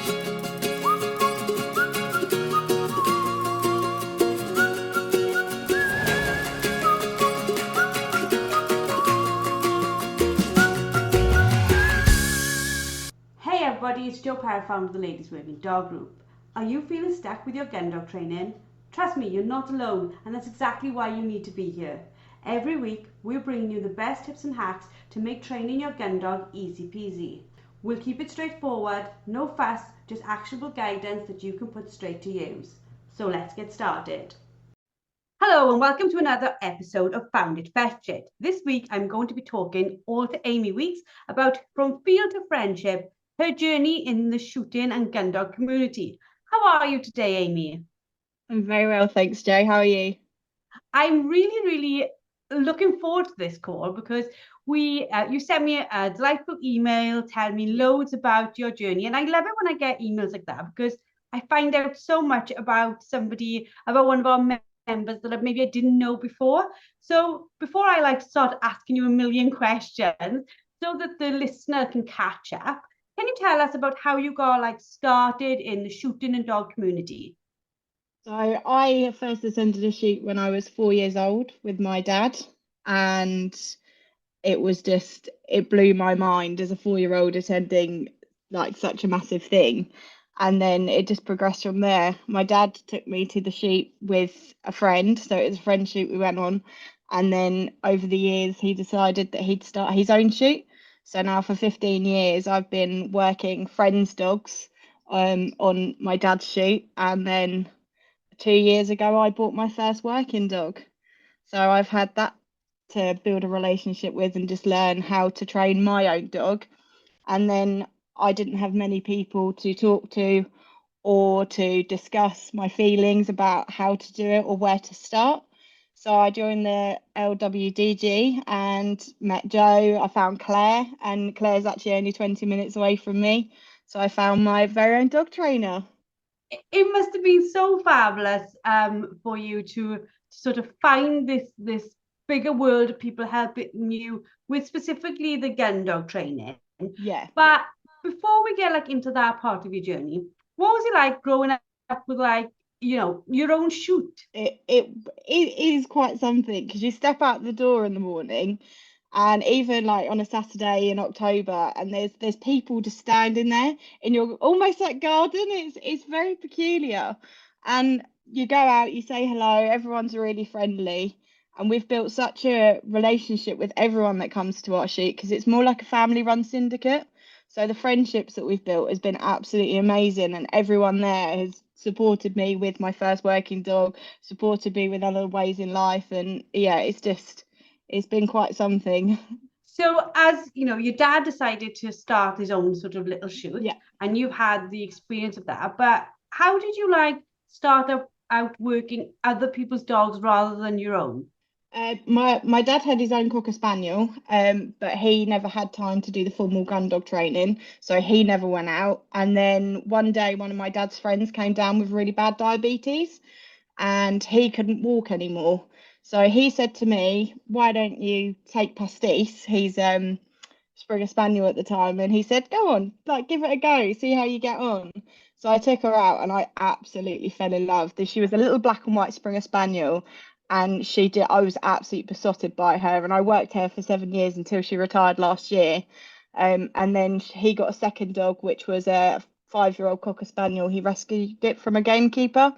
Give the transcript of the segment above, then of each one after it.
Hey everybody, it's Joe Parra, founder of the Ladies Working Dog Group. Are you feeling stuck with your gun dog training? Trust me, you're not alone, and that's exactly why you need to be here. Every week, we're bringing you the best tips and hacks to make training your gun dog easy peasy. We'll keep it straightforward, no fuss, just actionable guidance that you can put straight to use. So let's get started. Hello and welcome to another episode of Found It Fetch It. This week I'm going to be talking all to Amy Weeks about From Field to Friendship, her journey in the shooting and gun dog community. How are you today, Amy? I'm very well, thanks, Joe. How are you? I'm really looking forward to this call because you sent me a delightful email telling me loads about your journey, and I love it when I get emails like that because I find out so much about somebody, about one of our members that maybe I didn't know before. So before I start asking you a million questions, so that the listener can catch up, can you tell us about how you got started in the shooting and dog community? So I first attended a shoot when I was 4 years old with my dad, and it blew my mind as a 4-year-old attending like such a massive thing. And then it just progressed from there. My dad took me to the shoot with a friend, so it was a friend shoot we went on. And then over the years, he decided that he'd start his own shoot. So now for 15 years, I've been working friends' dogs on my dad's shoot. And then 2 years ago, I bought my first working dog. So I've had that to build a relationship with and just learn how to train my own dog. And then I didn't have many people to talk to or to discuss my feelings about how to do it or where to start. So I joined the LWDG and met Joe. I found Claire, and Claire's actually only 20 minutes away from me. So I found my very own dog trainer. It must have been so fabulous for you to sort of find this bigger world of people helping you with specifically the gun dog training. Yeah. But before we get into that part of your journey, what was it like growing up with your own shoot? It is quite something because you step out the door in the morning, and even like on a Saturday in October, and there's people just standing there in your almost like garden. It's very peculiar, and you go out, you say hello, everyone's really friendly, and we've built such a relationship with everyone that comes to our shoot because it's more like a family-run syndicate. So the friendships that we've built has been absolutely amazing, and everyone there has supported me with my first working dog, supported me with other ways in life, and yeah, it's been quite something. So as you know, your dad decided to start his own sort of little shoot, Yeah. and you've had the experience of that. But how did you start out working other people's dogs rather than your own? My dad had his own Cocker Spaniel, but he never had time to do the formal gun dog training, so he never went out. And then one day, one of my dad's friends came down with really bad diabetes, and he couldn't walk anymore. So he said to me, "Why don't you take Pastis?" He's Springer Spaniel at the time, and he said, "Go on, like give it a go, see how you get on." So I took her out, and I absolutely fell in love. She was a little black and white Springer Spaniel, and she did. I was absolutely besotted by her, and I worked here for 7 years until she retired last year. And then he got a second dog, which was a 5-year-old Cocker Spaniel. He rescued it from a gamekeeper,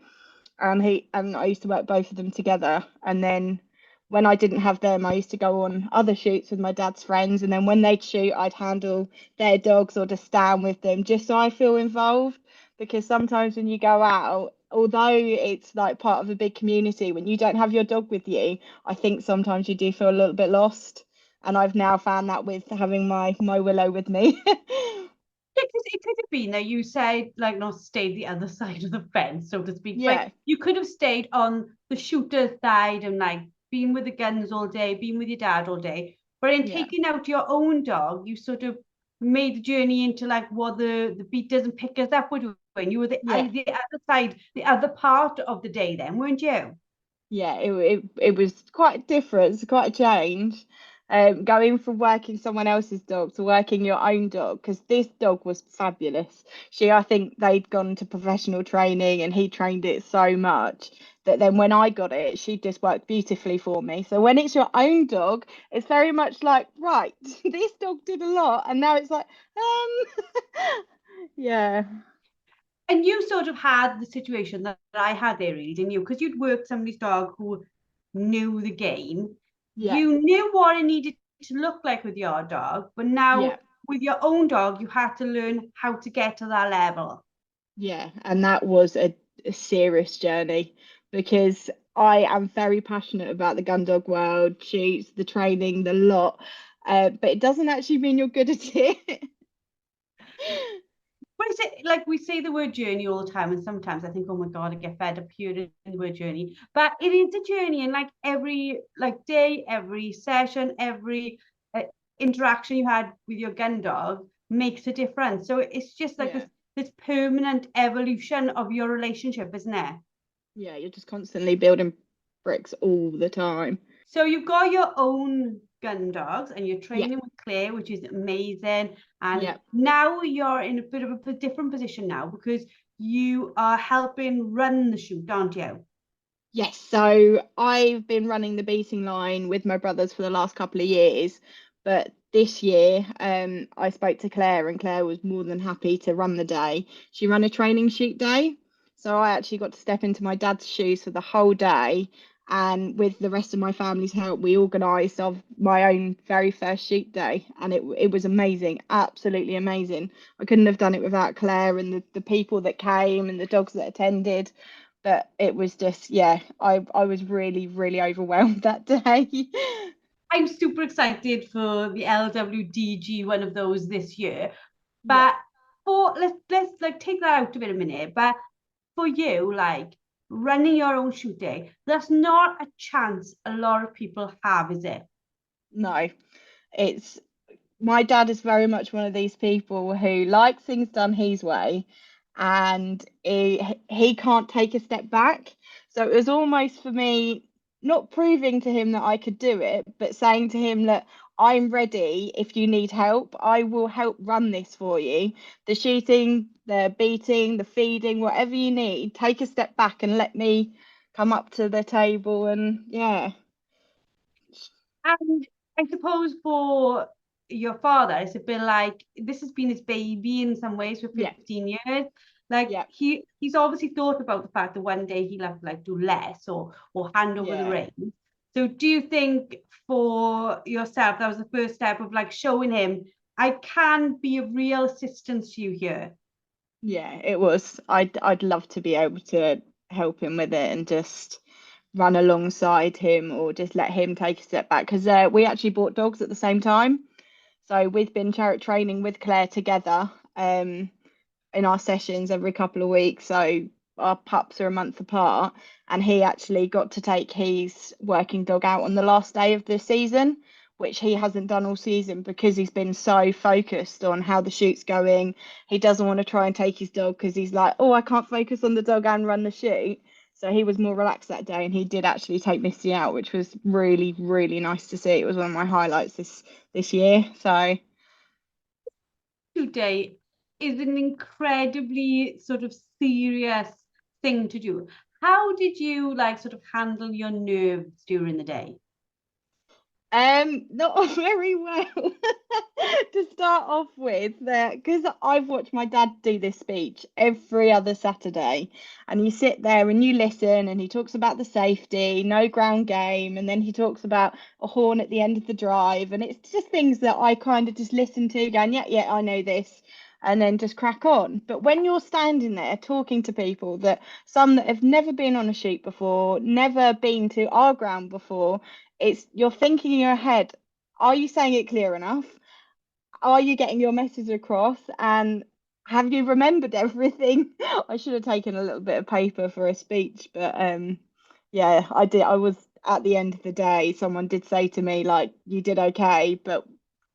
and I used to work both of them together. And then when I didn't have them, I used to go on other shoots with my dad's friends, and then when they'd shoot, I'd handle their dogs or just stand with them just so I feel involved. Because sometimes when you go out, although it's like part of a big community, when you don't have your dog with you, I think sometimes you do feel a little bit lost. And I've now found that with having my Willow with me. It could have been that you said not stayed the other side of the fence, so to speak. Yeah, You could have stayed on the shooter side and been with the guns all day, been with your dad all day. But in yeah, taking out your own dog, you sort of made the journey into what the beat doesn't pick us up would when you were yeah. the other side, the other part of the day then, weren't you? Yeah, it was quite different, it's quite a change. going from working someone else's dog to working your own dog, because this dog was fabulous. I think they'd gone to professional training and he trained it so much that then when I got it, she just worked beautifully for me. So when it's your own dog, it's very much like, right, this dog did a lot, and now it's like, yeah, And you sort of had the situation that I had there, really, didn't you? Because you'd worked somebody's dog who knew the game. yeah, You knew what it needed to look like with your dog, but yeah. now with your own dog, you had to learn how to get to that level. Yeah, and that was a serious journey because I am very passionate about the gun dog world, shoots, the training, the lot, but it doesn't actually mean you're good at it. But is it like we say the word journey all the time, and sometimes I think, oh my God, I get fed up hearing the word journey. But it is a journey, and like every like day, every session, every uh, interaction you had with your gun dog makes a difference. So it's just like Yeah, this permanent evolution of your relationship, isn't it? yeah, you're just constantly building bricks all the time. So you've got your own gun dogs and you're Yeah, training with Claire, which is amazing. And yeah. now you're in a bit of a different position now because you are helping run the shoot, aren't you? Yes, so I've been running the beating line with my brothers for the last couple of years, but this year I spoke to Claire and Claire was more than happy to run the day. She ran a training shoot day, so I actually got to step into my dad's shoes for the whole day, and with the rest of my family's help, we organised of my own very first shoot day, and it was amazing, absolutely amazing. I couldn't have done it without Claire and the people that came and the dogs that attended. But it was just, yeah, I was really, really overwhelmed that day. I'm super excited for the LWDG one of those this year. Yeah, But for let's like take that out of it a minute. But for you, like running your own shoot day, that's not a chance a lot of people have, is it? no, it's my dad is very much one of these people who likes things done his way, and he can't take a step back. So it was almost for me not proving to him that I could do it, but saying to him that I'm ready if you need help. I will help run this for you. The shooting, the beating, the feeding, whatever you need, take a step back and let me come up to the table and yeah. And I suppose for your father, it's a bit like this has been his baby in some ways for Yeah, 15 years. Like yeah, he's obviously thought about the fact that one day he'll have to like do less or hand over the yeah. reins. So do you think for yourself that was the first step of like showing him I can be of real assistance to you here? Yeah, it was. I'd love to be able to help him with it and just run alongside him or just let him take a step back because we actually bought dogs at the same time. So we've been training with Claire together in our sessions every couple of weeks. So our pups are a month apart, and he actually got to take his working dog out on the last day of the season, which he hasn't done all season because he's been so focused on how the shoot's going. He doesn't want to try and take his dog because he's like, oh, I can't focus on the dog and run the shoot. So he was more relaxed that day, and he did actually take Misty out, which was really, really nice to see. It was one of my highlights this year. So Today is an incredibly sort of serious thing to do. How did you like sort of handle your nerves during the day? not very well to start off with, because I've watched my dad do this speech every other Saturday, and you sit there and you listen, and he talks about the safety, no ground game, and then he talks about a horn at the end of the drive, and it's just things that I kind of just listen to, going, yeah, yeah, I know this. And then just crack on. But when you're standing there talking to people that some that have never been on a shoot before, never been to our ground before, it's you're thinking in your head, are you saying it clear enough? Are you getting your message across? And have you remembered everything? I should have taken a little bit of paper for a speech, but yeah, I did. I was at the end of the day, someone did say to me, like, you did okay, but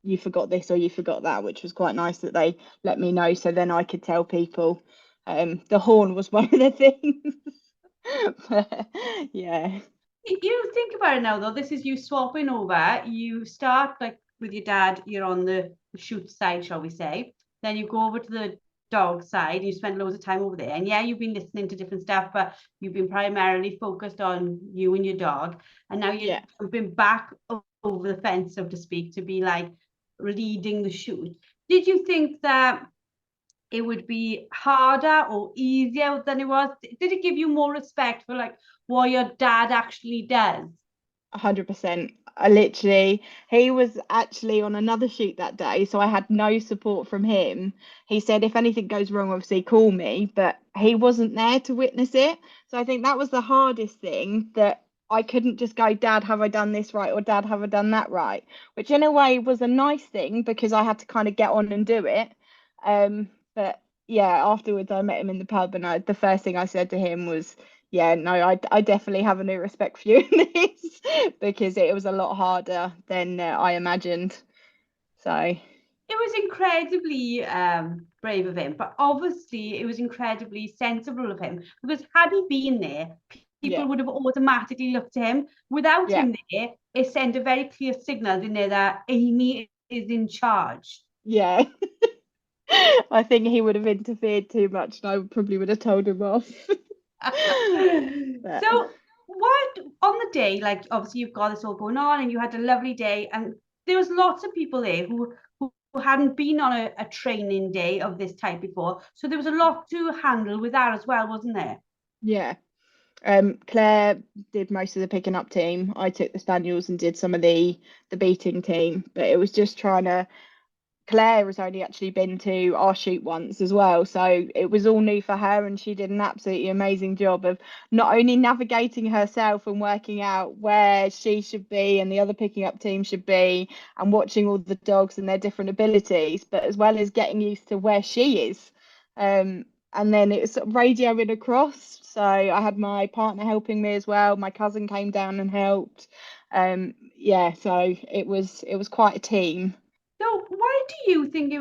you forgot this or you forgot that, which was quite nice that they let me know so then I could tell people. The horn was one of the things. But, yeah. You think about it now, though. This is you swapping over. You start like with your dad. You're on the shoot side, shall we say? Then you go over to the dog side. You spend loads of time over there. And yeah, you've been listening to different stuff, but you've been primarily focused on you and your dog. And now you've Yeah, been back over the fence, so to speak, to be like leading the shoot. Did you think that it would be harder or easier than it was? Did it give you more respect for like what your dad actually does? 100%. I literally, he was actually on another shoot that day, so I had no support from him. He said, if anything goes wrong, obviously call me, but he wasn't there to witness it. So I think that was the hardest thing, that I couldn't just go, Dad, have I done this right? Or Dad, have I done that right? Which in a way was a nice thing because I had to kind of get on and do it. But yeah, afterwards I met him in the pub, and the first thing I said to him was, yeah, no, I definitely have a new respect for you in this because it was a lot harder than I imagined. So, It was incredibly brave of him, but obviously it was incredibly sensible of him because had he been there, yeah, people would have automatically looked to him. Without yeah, him there, it sent a very clear signal, didn't it, that Amy is in charge. yeah. I think he would have interfered too much and I probably would have told him off. But So, what on the day, like obviously you've got this all going on and you had a lovely day, and there was lots of people there who hadn't been on a training day of this type before. So there was a lot to handle with that as well, wasn't there? yeah, Claire did most of the picking up team. I took the spaniels and did some of the beating team, but it was just trying to. Claire has only actually been to our shoot once as well, so it was all new for her, and she did an absolutely amazing job of not only navigating herself and working out where she should be and the other picking up team should be, and watching all the dogs and their different abilities, but as well as getting used to where she is. And then it was sort of radioing across. So I had my partner helping me as well. My cousin came down and helped. Yeah, so it was quite a team. So why do you think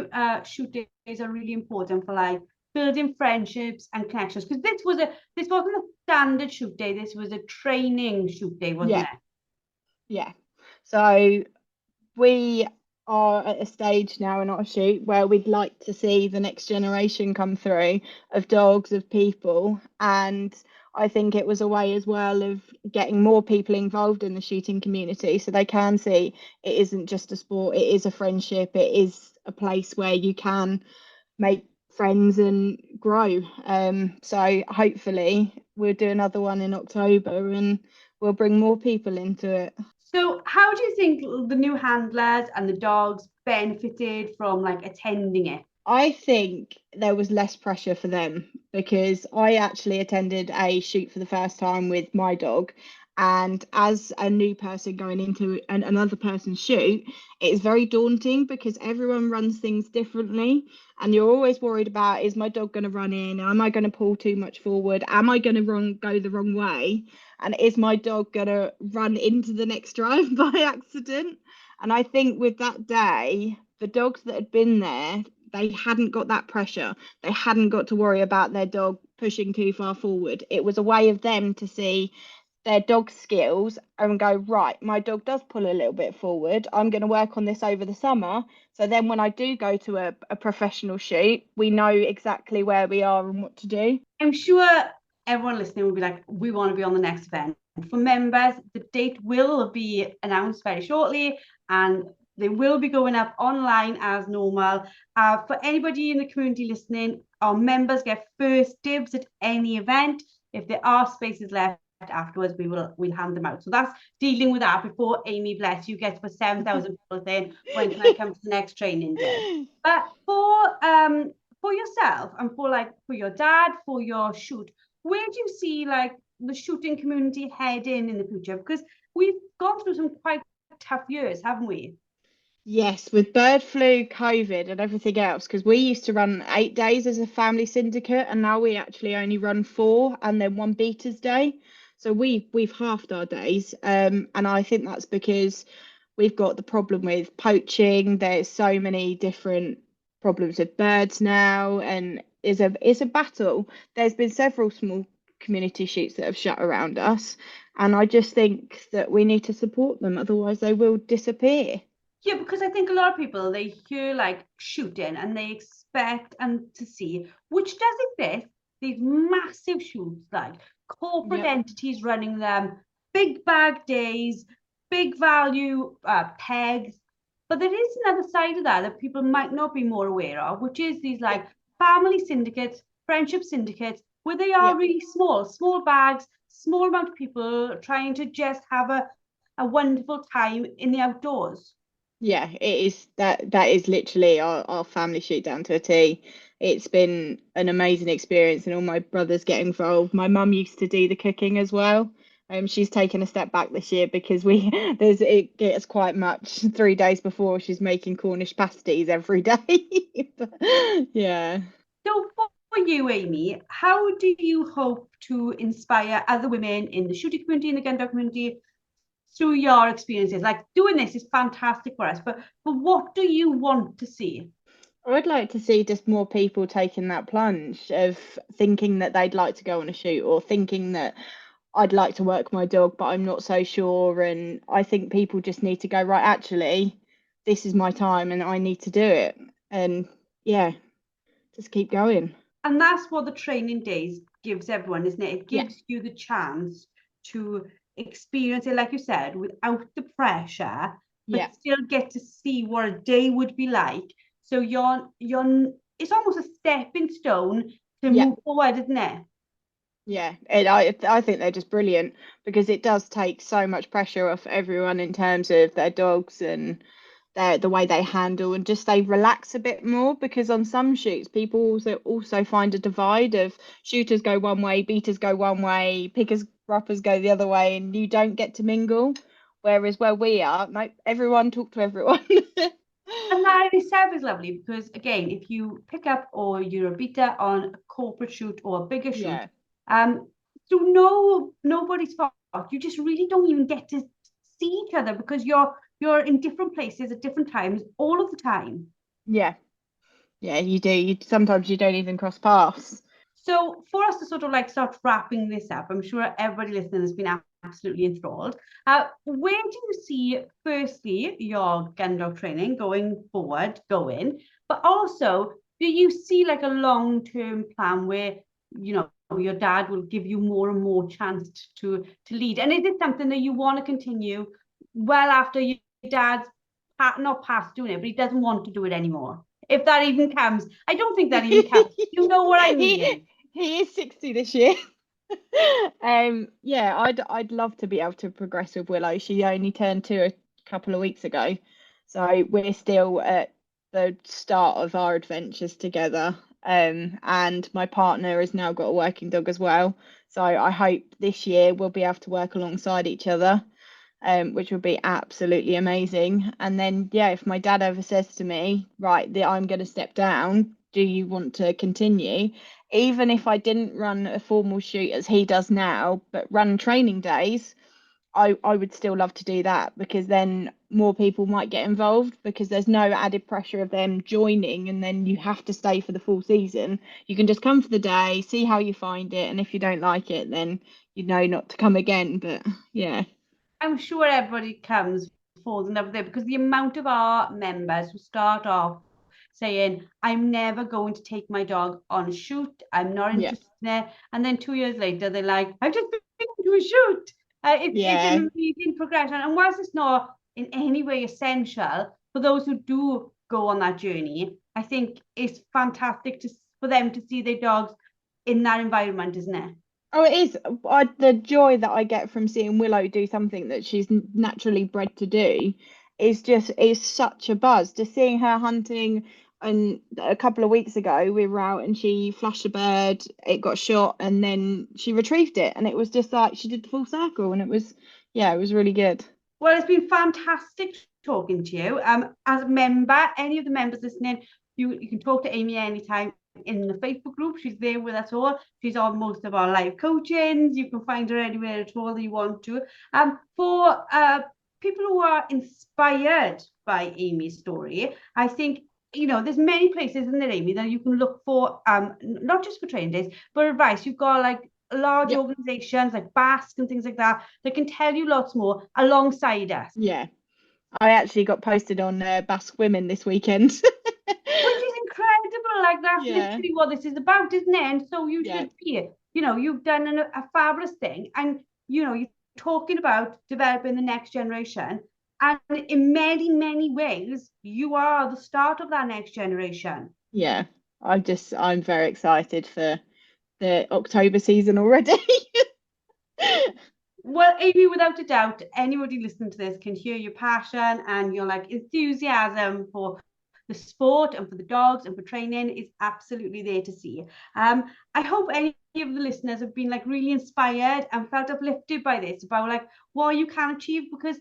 shoot days are really important for like building friendships and connections? Because this wasn't a standard shoot day. This was a training shoot day, wasn't Yeah, it? yeah. So we are at a stage now in our shoot where we'd like to see the next generation come through of dogs, of people. And I think it was a way as well of getting more people involved in the shooting community so they can see it isn't just a sport, it is a friendship, it is a place where you can make friends and grow. So hopefully we'll do another one in October and we'll bring more people into it. So how do you think the new handlers and the dogs benefited from like attending it? I think there was less pressure for them because I actually attended a shoot for the first time with my dog. And as a new person going into another person's shoot, it's very daunting because everyone runs things differently. And you're always worried about, is my dog going to run in? Am I going to pull too much forward? Am I going to go the wrong way? And is my dog going to run into the next drive by accident? And I think with that day, the dogs that had been there, they hadn't got that pressure. They hadn't got to worry about their dog pushing too far forward. It was a way of them to see their dog skills and go, right, my dog does pull a little bit forward. I'm going to work on this over the summer. So then when I do go to a professional shoot, we know exactly where we are and what to do. I'm sure everyone listening will be like, we want to be on the next event. For members, the date will be announced very shortly and they will be going up online as normal. For anybody in the community listening, our members get first dibs at any event. If there are spaces left afterwards, we'll hand them out. So that's dealing with that before Amy, bless you, gets for 7,000 people saying, when can I come to the next training day? But for yourself and for your dad, for your shoot, where do you see like the shooting community heading in the future? Because we've gone through some quite tough years, haven't we? Yes, with bird flu, COVID, and everything else, because we used to run 8 days as a family syndicate, and now we actually only run four and then one beaters day. So we've halved our days, and I think that's because we've got the problem with poaching. There's so many different problems with birds now, and it's a battle. There's been several small community shoots that have shut around us, And I just think that we need to support them, otherwise they will disappear. Yeah, because I think a lot of people, they hear like shooting and they expect and to see, which does exist, these massive shoots, like corporate Yep. entities running them, big bag days, big value pegs. But there is another side of that that people might not be more aware of, which is these like Yep. family syndicates, friendship syndicates, where they are Yep. really small, small bags, small amount of people trying to just have a wonderful time in the outdoors. Yeah, it is that is literally our family shoot down to a T. It's been an amazing experience and all my brothers get involved. My mum used to do the cooking as well. She's taken a step back this year because we there's it gets quite much 3 days before she's making Cornish pasties every day. But, yeah. So for you, Amy, how do you hope to inspire other women in the shooting community, in the gun dog community, through your experiences? Like doing this is fantastic for us, but what do you want to see? I'd like to see just more people taking that plunge of thinking that they'd like to go on a shoot or thinking that I'd like to work my dog, but I'm not so sure. And I think people just need to go, right, actually, this is my time and I need to do it. And yeah, just keep going. And that's what the training days gives everyone, isn't it? It Yeah, gives you the chance to experience it, like you said, without the pressure, yeah, but still get to see what a day would be like. So you're it's almost a stepping stone to yeah, move forward, isn't it? yeah. And I think they're just brilliant because it does take so much pressure off everyone in terms of their dogs and the way they handle and just they relax a bit more because on some shoots people also find a divide of shooters go one way, beaters go one way, pickers uppers go the other way, and you don't get to mingle. Whereas where we are, no, everyone talk to everyone. And that in itself is lovely because, again, if you pick up or you're a beater on a corporate shoot or a bigger shoot, Yeah, um, through nobody's fault, you just really don't even get to see each other because you're in different places at different times all of the time. yeah, yeah. You do. Sometimes you don't even cross paths. So for us to sort of like start wrapping this up, I'm sure everybody listening has been absolutely enthralled. Where do you see, firstly, your gun dog training going forward, but also do you see like a long-term plan where, you know, your dad will give you more and more chance to lead? And is it something that you want to continue well after your dad's not past doing it, but he doesn't want to do it anymore? If that even comes, I don't think that even comes. You know what I he mean? he is 60 this year. Yeah, I'd love to be able to progress with Willow. She only turned 2 a couple of weeks ago, so we're still at the start of our adventures together. And my partner has now got a working dog as well, so I hope this year we'll be able to work alongside each other, which would be absolutely amazing. And then, yeah, if my dad ever says to me, right, I'm going to step down, do you want to continue? Even if I didn't run a formal shoot as he does now, but run training days, I would still love to do that because then more people might get involved because there's no added pressure of them joining and then you have to stay for the full season. You can just come for the day, see how you find it, and if you don't like it, then you know not to come again. But yeah, I'm sure everybody comes falls in love with it because the amount of our members who start off saying, I'm never going to take my dog on a shoot, I'm not yeah, interested in it. And then 2 years later, they're like, I've just been to a shoot. It's yeah. an amazing progression. And whilst it's not in any way essential for those who do go on that journey, I think it's fantastic for them to see their dogs in that environment, isn't it? Oh, it is. The joy that I get from seeing Willow do something that she's naturally bred to do is such a buzz. Just seeing her hunting, and a couple of weeks ago we were out and she flashed a bird, it got shot, and then she retrieved it, and it was just like she did the full circle, and yeah, it was really good. Well, it's been fantastic talking to you. As a member, any of the members listening, you can talk to Amy anytime in the Facebook group. She's there with us all. She's on most of our live coachings. You can find her anywhere at all that you want to. For people who are inspired by Amy's story, I think there's many places in there, Amy, that you can look for, not just for training days, but advice. You've got like large Yep. organisations like Basque and things like that can tell you lots more alongside us. Yeah. I actually got posted on Basque Women this weekend. Which is incredible. Like, that's Yeah. literally what this is about, isn't it? And so you Yeah. should be. You know, you've done a fabulous thing, and you know, you're talking about developing the next generation. And in many, many ways, you are the start of that next generation. Yeah. I'm very excited for the October season already. Well, Amy, without a doubt, anybody listening to this can hear your passion and your like enthusiasm for the sport and for the dogs and for training is absolutely there to see. I hope any of the listeners have been like really inspired and felt uplifted by this about like what you can achieve, because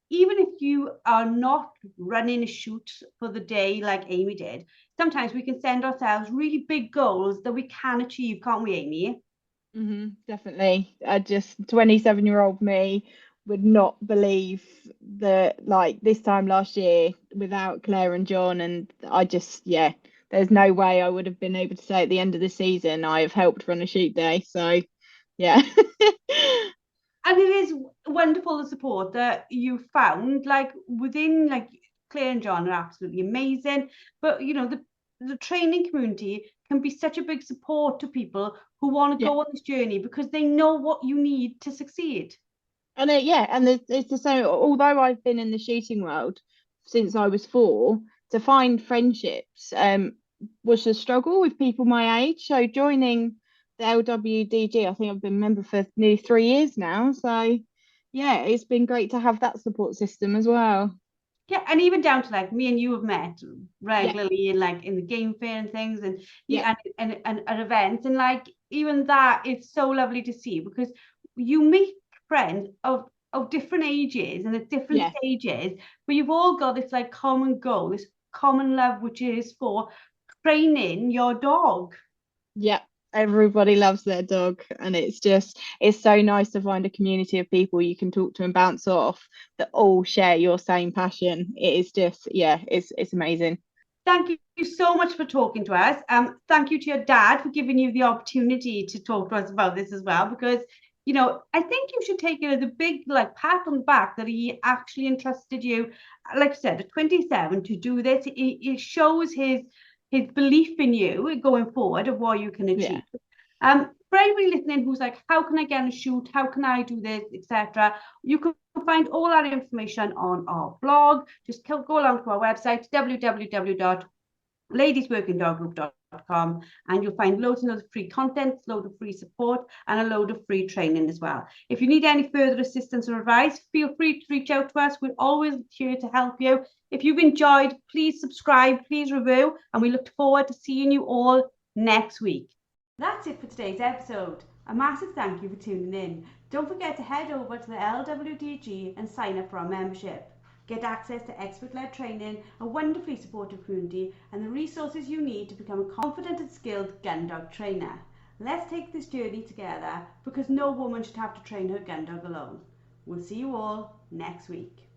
even if you are not running a shoot for the day like Amy did, sometimes we can send ourselves really big goals that we can achieve, can't we, Amy? Definitely. 27-year-old me would not believe that, like, this time last year without Claire and John, and yeah, there's no way I would have been able to say at the end of the season I have helped run a shoot day. So yeah. And it is wonderful the support that you found, like within like Claire and John are absolutely amazing, but you know the training community can be such a big support to people who want to Yeah. go on this journey because they know what you need to succeed. And it's the same. Although I've been in the shooting world since I was 4, to find friendships was a struggle with people my age. So joining the LWDG, I think I've been a member for nearly 3 years now. So yeah, it's been great to have that support system as well. Yeah, and even down to like me and you have met Yeah, regularly in like in the game fair and things, and yeah, and at events, and like even that is so lovely to see because you meet friends of different ages and at different yeah. stages, but you've all got this like common goal, this common love, which is for training your dog. Yeah, everybody loves their dog, and it's so nice to find a community of people you can talk to and bounce off that all share your same passion. It is just, yeah, it's amazing. Thank you so much for talking to us. Thank you to your dad for giving you the opportunity to talk to us about this as well, because you know I think you should take it as a big like pat on the back that he actually entrusted you, like I said, at 27 to do this. It shows his belief in you going forward of what you can Yeah. achieve. For anybody listening who's like, how can I get a shoot? How can I do this, etc.? You can find all that information on our blog. Just go along to our website, www.ladiesworkingdoggroup.com, and you'll find loads and loads of free content, loads of free support, and a load of free training as well. If you need any further assistance or advice, feel free to reach out to us. We're always here to help you. If you've enjoyed, please subscribe, please review, and we look forward to seeing you all next week. That's it for today's episode. A massive thank you for tuning in. Don't forget to head over to the LWDG and sign up for our membership. Get access to expert-led training, a wonderfully supportive community, and the resources you need to become a confident and skilled gun dog trainer. Let's take this journey together because no woman should have to train her gun dog alone. We'll see you all next week.